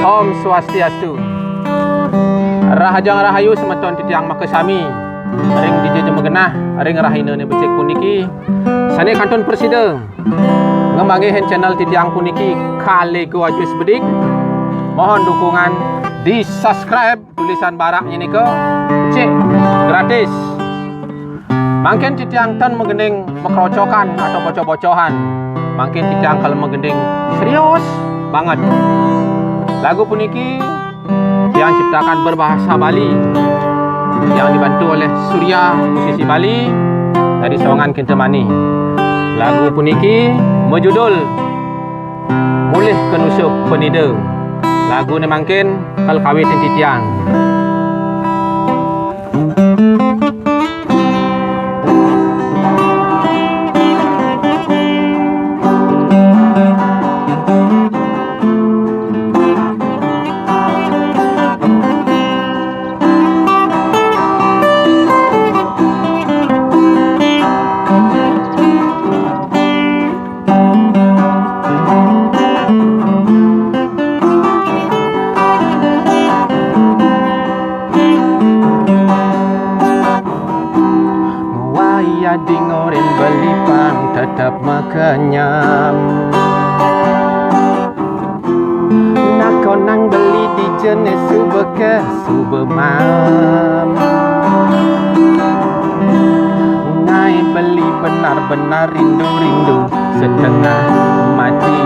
Om Swastiastu. Rahajang rahayu semeton titiang makasami. Ring DJ Jemegenah, ring rahina ne becek puniki. Sane kanton presida. Ngembangi hen channel titiang puniki kali ku ajus bedik. Mohon dukungan di subscribe tulisan baraknya ni ke cek gratis. Mungkin titiang tan mengending mekrocokan atau bocor-bocohan. Mungkin titiang kalau mengending serius banget. Lagu puniki yang ciptakan berbahasa Bali, yang dibantu oleh Surya musisi Bali dari Sawangan Kintamani. Lagu puniki berjudul Mulih Kenusup Penida. Lagu ni mungkin kalau kawin titiang. Dingorin belipang tetap makanyam. Nakonang beli di jenis subeke subemam. Ngai beli benar-benar rindu-rindu setengah mati.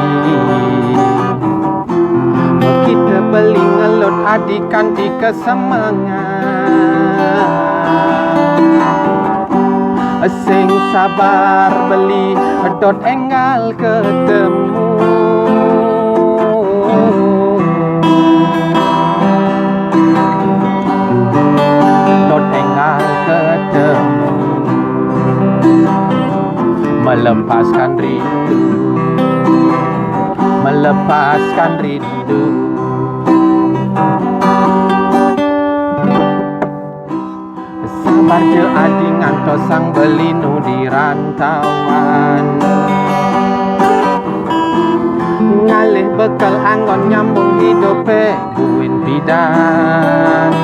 Kita beli ngelut adikan di kesemangat. Sing sabar beli dot enggal ketemu. Dot enggal ketemu. Melepaskan rindu. Melepaskan rindu. Sabar je adi ngantos sang belinu di rantauan. Ngalih bekal anggon nyambung hidupe buin bidan.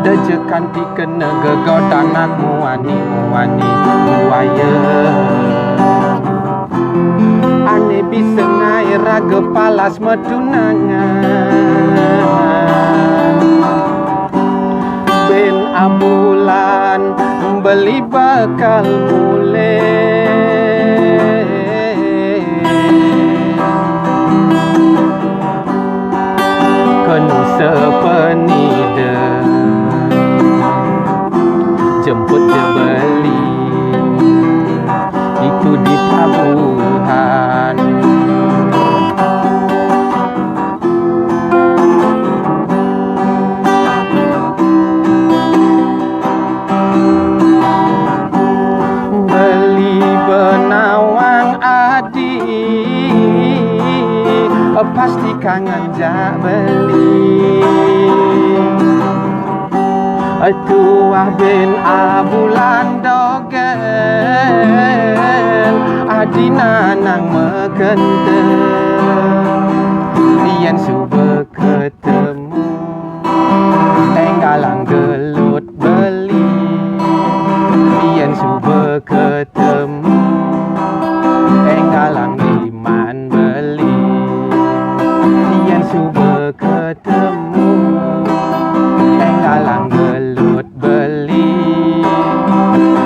Dejekan dikena gegodanan muani-muani buaya. Ane bisa ngair raga palas medunangan. Ben abulan beli bakal mulai. Kenu sepenida jemput dia beli itu di pelabuhan. Pasti kangen jak beli. Tuah bin abulan dogen adina nang mekenten. Yen suba ketemu enggalang gelut beli. Yen suba ketemu enggalang liman beli. Cuba ketemu enggalang gelut beli.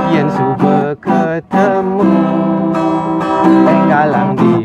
Yang cuba ketemu enggalang di